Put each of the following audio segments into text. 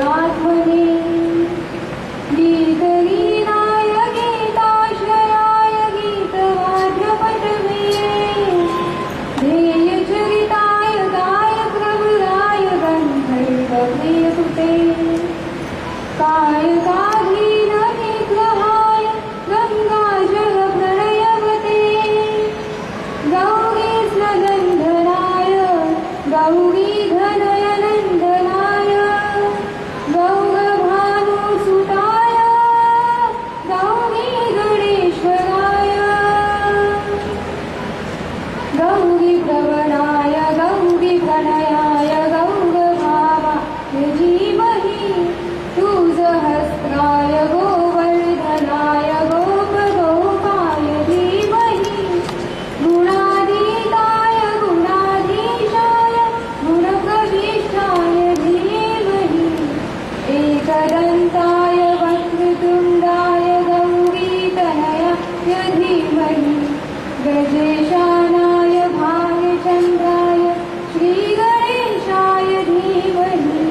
आत्मने गीतलीनाय गीताश्रयाय गीतवाद्यपटवे ध्येयचरिताय गायप्रभुराय गन्धर्वप्रियसुते कायकाधीन विग्रहाय गङ्गाजलप्रणयवते गौरीस्नगन्धनाय गौरीघनयनन्दनाय गौरभानुसुताय गौरीगणेश्वराय गौरीप्रवणाय गौरीप्रणयाय गौरभावाय धीमहि तुजहस्त्राय गोवर्धनाय गोपगोपाय धीमहि गुणातीताय गुणाधीशाय गुणप्रविष्टाय धीमहि एकदन्ताय वक्रतुण्डाय गौरीतनयाय धीमहि गजेशानाय भाग्यचन्द्राय श्रीगणेशाय धीमहि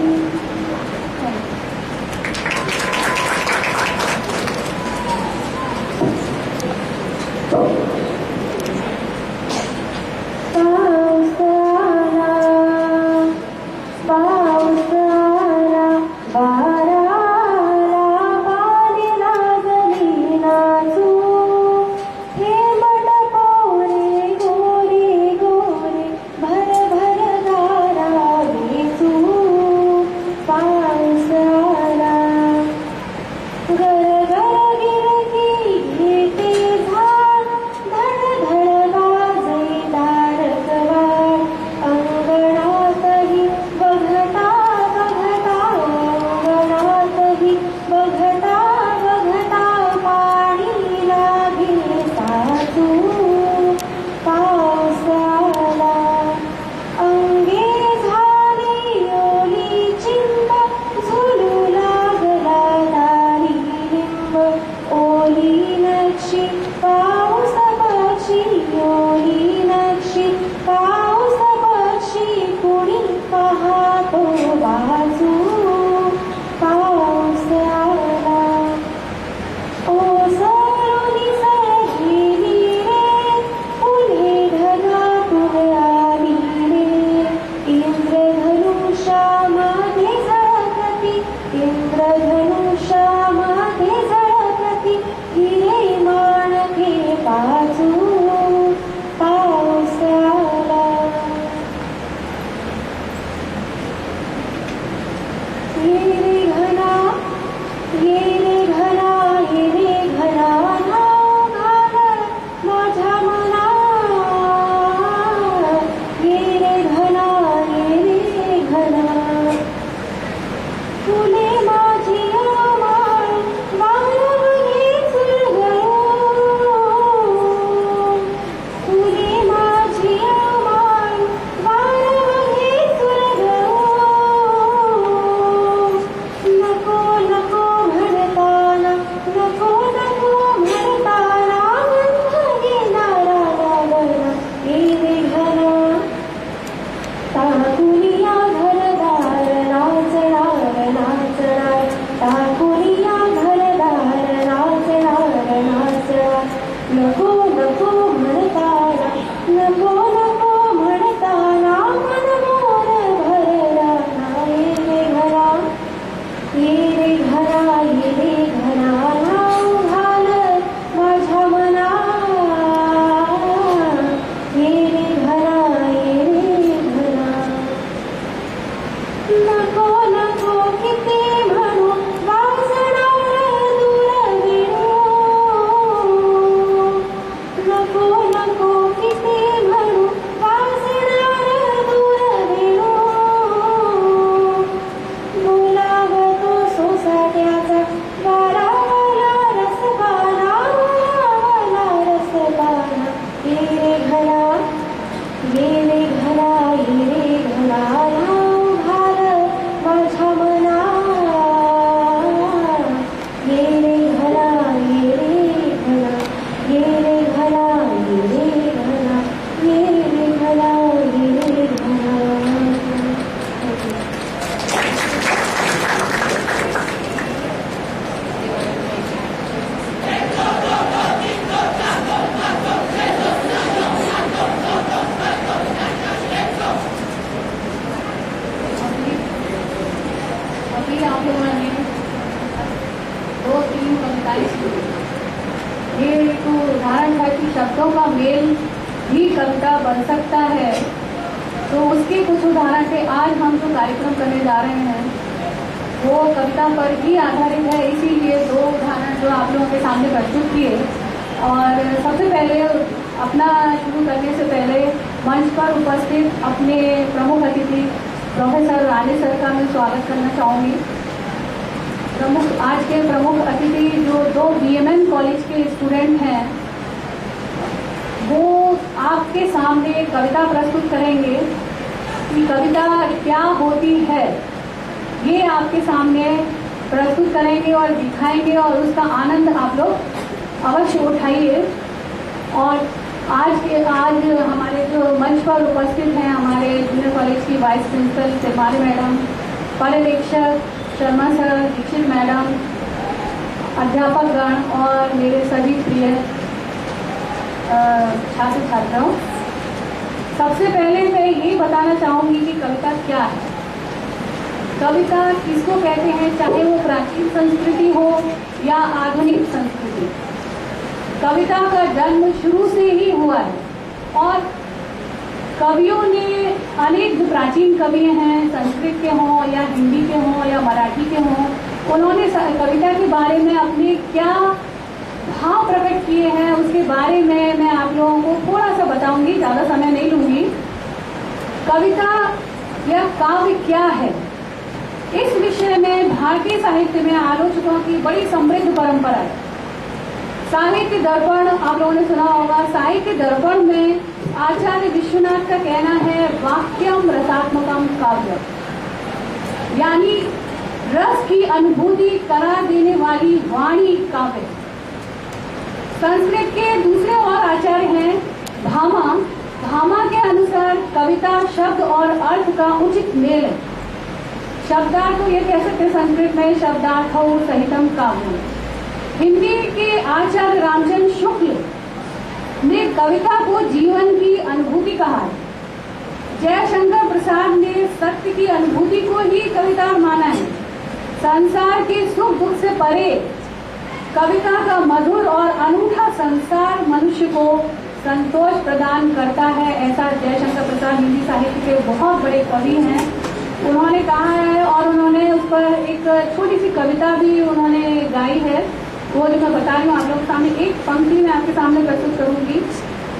शब्दों का मेल भी कविता बन सकता है। तो उसके कुछ उदाहरण से आज हम जो कार्यक्रम करने जा रहे हैं वो कविता पर ही आधारित है, इसीलिए दो उदाहरण जो आप लोगों के सामने प्रस्तुत किए। और सबसे पहले अपना शुरू करने से पहले मंच पर उपस्थित अपने प्रमुख अतिथि प्रोफेसर राजे सर का मैं स्वागत करना चाहूँगी। आज के प्रमुख अतिथि जो 2 BMN कॉलेज के स्टूडेंट हैं वो आपके सामने कविता प्रस्तुत करेंगे कि कविता क्या होती है, ये आपके सामने प्रस्तुत करेंगे और दिखाएंगे और उसका आनंद आप लोग अवश्य उठाइए। और आज हमारे जो मंच पर उपस्थित हैं हमारे जूनियर कॉलेज की वाइस प्रिंसिपल तिवारी मैडम, पर्यवेक्षक शर्मा सर, दीक्षित मैडम, अध्यापकगण और मेरे सभी प्रिय छात्र छात्राओं, सबसे पहले मैं ये बताना चाहूंगी कि कविता क्या है। कविता किसको कहते हैं, चाहे वो प्राचीन संस्कृति हो या आधुनिक संस्कृति। कविता का जन्म शुरू से ही हुआ है और कवियों ने अनेक जो प्राचीन कवि हैं, संस्कृत के हों या हिंदी के हों या मराठी के हों, उन्होंने कविता के बारे में अपने क्या भाव प्रकट किए हैं उसके बारे में मैं आप लोगों को थोड़ा सा बताऊंगी, ज्यादा समय नहीं लूंगी। कविता या काव्य क्या है, इस विषय में भारतीय साहित्य में आलोचकों की बड़ी समृद्ध परंपरा है। साहित्य दर्पण आप लोगों ने सुना होगा, साहित्य दर्पण में आचार्य विश्वनाथ का कहना है वाक्यम रसात्मकम काव्य, यानी रस की अनुभूति करा देने वाली वाणी काव्य। संस्कृत के दूसरे और आचार्य हैं भामा। भामा के अनुसार कविता शब्द और अर्थ का उचित मेल है। शब्दार्थ तो ये कह सकते संस्कृत में शब्दार्थ सहितम काव्य। हिंदी के आचार्य रामचंद्र शुक्ल ने कविता को जीवन की अनुभूति कहा है। जयशंकर प्रसाद ने सत्य की अनुभूति को ही कविता माना है। संसार के सुख दुख से परे कविता का मधुर और अनूठा संसार मनुष्य को संतोष प्रदान करता है, ऐसा जयशंकर प्रसाद हिंदी साहित्य के बहुत बड़े कवि हैं, उन्होंने कहा है। और उन्होंने उस पर एक छोटी सी कविता भी उन्होंने गाई है, वो जो मैं बता रही हूँ आप लोगों के सामने। एक पंक्ति मैं आपके सामने प्रस्तुत करूंगी।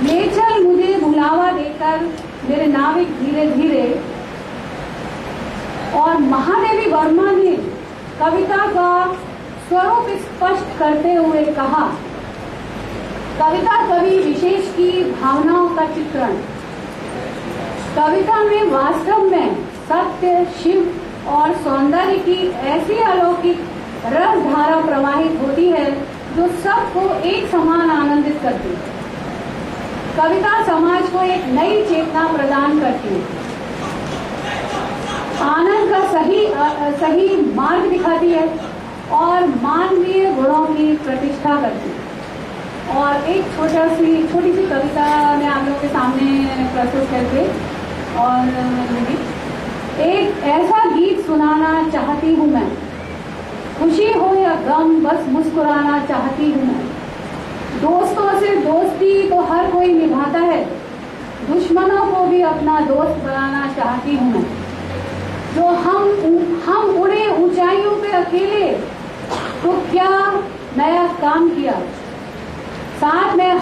ले चल मुझे भुलावा देकर मेरे नाविक धीरे धीरे। और महादेवी वर्मा ने कविता का स्वरूप स्पष्ट करते हुए कहा, कविता कवि विशेष की भावनाओं का चित्रण। कविता में वास्तव में सत्य, शिव और सौंदर्य की ऐसी अलौकिक रस धारा प्रवाहित होती है जो सबको एक समान आनंदित करती है। कविता समाज को एक नई चेतना प्रदान करती है, आनंद का सही मार्ग दिखाती है और मानवीय गुणों की प्रतिष्ठा करती है। और एक छोटी सी कविता मैं आप लोगों के सामने प्रस्तुत करके और एक ऐसा गीत सुनाना चाहती हूँ मैं, खुशी हो या गम बस मुस्कुराना चाहती हूँ मैं। दोस्तों से दोस्ती तो हर कोई निभाता है, दुश्मनों को भी अपना दोस्त बनाना चाहती हूँ मैं। जो हम उड़े ऊंचाइयों पे अकेले, तो क्या नया काम किया, साथ में